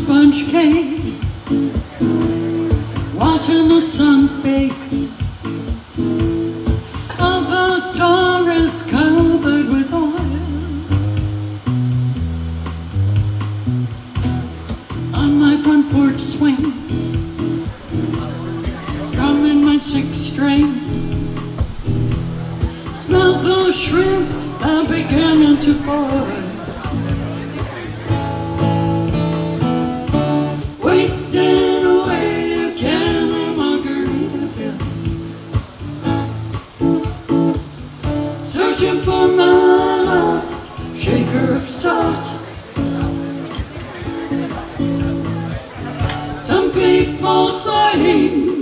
sponge cake, watching the sun fade of those tourists covered with oil. On my front porch swing, strumming my sixth string, smelled those shrimp that began to boil. Wasting away a can of Margaritaville, searching for my lost shaker of salt. Some people claim